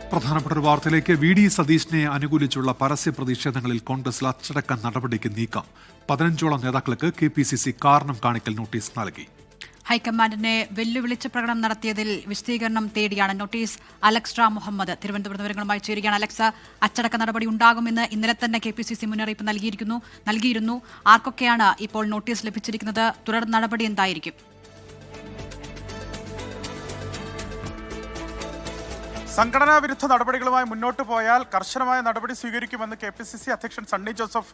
പ്രധാനപ്പെട്ട ഒരു വാർത്തയിലേക്ക്. വി.ഡി. സതീശനെ അനുകൂലിച്ചുള്ള പരസ്യ പ്രതിഷേധങ്ങളിൽ കോൺഗ്രസിൽ അച്ചടക്ക നടപടിക്ക് നീക്കം. 15ഓളം നേതാക്കൾക്ക് KPCC കാരണം കാണിക്കൽ നോട്ടീസ് നൽകി. ഹൈക്കമാൻഡിനെ വെല്ലുവിളിച്ച് പ്രകടനം നടത്തിയതിൽ വിശദീകരണം തേടിയാണ് നോട്ടീസ്. അലക്സ് റാം മുഹമ്മദ് തിരുവനന്തപുരത്ത് വിവരങ്ങളുമായി ചേരുകയാണ്. അലക്സ്, അച്ചടക്ക നടപടി ഉണ്ടാകുമെന്ന് ഇന്നലെ തന്നെ KPCC മുന്നറിയിപ്പ് നൽകിയിരുന്നു. ആർക്കൊക്കെയാണ് ഇപ്പോൾ നോട്ടീസ് ലഭിച്ചിരിക്കുന്നത്? തുടർ നടപടി എന്തായിരിക്കും? സംഘടനാ വിരുദ്ധ നടപടികളുമായി മുന്നോട്ട് പോയാൽ കർശനമായ നടപടി സ്വീകരിക്കുമെന്ന് KPCC അധ്യക്ഷൻ സണ്ണി ജോസഫ്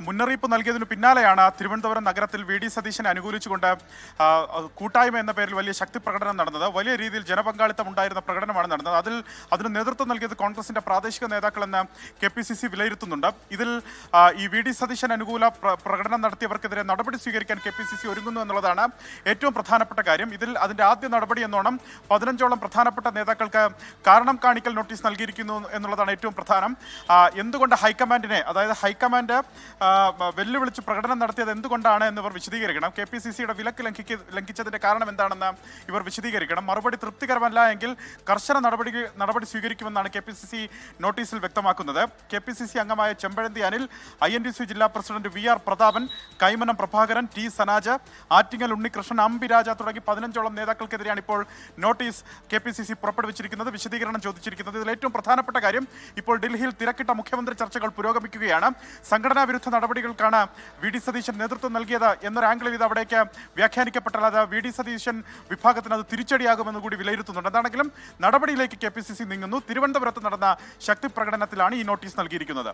മുന്നറിയിപ്പ് നൽകിയതിനു പിന്നാലെയാണ് തിരുവനന്തപുരം നഗരത്തിൽ വി.ഡി. സതീശനെ അനുകൂലിച്ചുകൊണ്ട് കൂട്ടായ്മ എന്ന പേരിൽ വലിയ ശക്തി പ്രകടനം നടന്നത്. വലിയ രീതിയിൽ ജനപങ്കാളിത്തം ഉണ്ടായിരുന്ന പ്രകടനമാണ് നടന്നത്. അതിന് നേതൃത്വം നൽകിയത് കോൺഗ്രസിന്റെ പ്രാദേശിക നേതാക്കളെന്ന് KPCC വിലയിരുത്തുന്നുണ്ട്. ഇതിൽ ഈ വി.ഡി. സതീശൻ അനുകൂല പ്രകടനം നടത്തിയവർക്കെതിരെ നടപടി സ്വീകരിക്കാൻ KPCC ഒരുങ്ങുന്നു എന്നുള്ളതാണ് ഏറ്റവും പ്രധാനപ്പെട്ട കാര്യം. ഇതിൽ അതിന്റെ ആദ്യ നടപടി എന്നോണം 15ഓളം പ്രധാനപ്പെട്ട നേതാക്കൾക്ക് കാരണം കാണിക്കൽ നോട്ടീസ് നൽകിയിരിക്കുന്നു എന്നുള്ളതാണ് ഏറ്റവും പ്രധാനം. എന്തുകൊണ്ട് ഹൈക്കമാൻഡിനെ, അതായത് ഹൈക്കമാൻഡ് വെല്ലുവിളിച്ച് പ്രകടനം നടത്തിയത് എന്തുകൊണ്ടാണ് എന്നിവർ വിശദീകരിക്കണം. KPCCയുടെ വിലക്ക് ലംഘിച്ചതിന്റെ കാരണം എന്താണെന്ന് ഇവർ വിശദീകരിക്കണം. മറുപടി തൃപ്തികരമല്ല എങ്കിൽ കർശന നടപടി സ്വീകരിക്കുമെന്നാണ് KPCC നോട്ടീസിൽ വ്യക്തമാക്കുന്നത്. KPCC അംഗമായ ചെമ്പഴന്തി അനിൽ, INTC ജില്ലാ president VR Prathapan, Kaimanam Prabhakaran, T Sanaj, Attingal Unnikrishnan, Ambiraja തുടങ്ങി 15ഓളം നേതാക്കൾക്കെതിരെയാണ് ഇപ്പോൾ നോട്ടീസ് KPCC പുറപ്പെടുവിച്ചിരിക്കുന്നത്, വിശദീകരണം ചോദിച്ചിരിക്കുന്നത്. ഇതിൽ ഏറ്റവും പ്രധാനപ്പെട്ട കാര്യം, ഇപ്പോൾ ഡൽഹിയിൽ തിരക്കിട്ട മുഖ്യമന്ത്രി ചർച്ചകൾ പുരോഗമിക്കുകയാണ്. സംഘടനാ വിരുദ്ധ നടപടികൾക്കാണ് വി.ഡി. സതീശൻ നേതൃത്വം നൽകിയത് എന്നൊരു ആംഗിളിൽ ഇത് അവിടേക്ക് വ്യാഖ്യാനിക്കപ്പെട്ടാൽ അത് വി.ഡി. സതീശൻ വിഭാഗത്തിന് അത് തിരിച്ചടിയാകുമെന്ന് കൂടി വിലയിരുത്തുന്നുണ്ട്. എന്താണെങ്കിലും നടപടിയിലേക്ക് KPCC നീങ്ങുന്നു. തിരുവനന്തപുരത്ത് നടന്ന ശക്തി പ്രകടനത്തിലാണ് ഈ നോട്ടീസ് നൽകിയിരിക്കുന്നത്.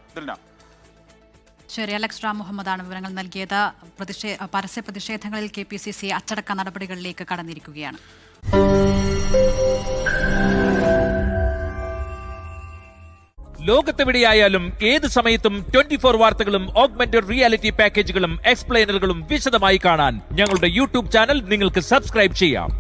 ശരി, അലക്സ് റാം മുഹമ്മദാണ് വിവരങ്ങൾ നൽകിയത്. പരസ്യ പ്രതിഷേധങ്ങളിൽ KPCC അച്ചടക്ക നടപടികളിലേക്ക് കടന്നിരിക്കുകയാണ്. ലോകത്തെവിടെയായാലും ഏത് സമയത്തും 24 വാർത്തകളും ഓഗ്മെന്റഡ് റിയാലിറ്റി പാക്കേജുകളും എക്സ്പ്ലെയിനറുകളും വിശദമായി കാണാൻ ഞങ്ങളുടെ YouTube ചാനൽ നിങ്ങൾക്ക് സബ്സ്ക്രൈബ് ചെയ്യാം.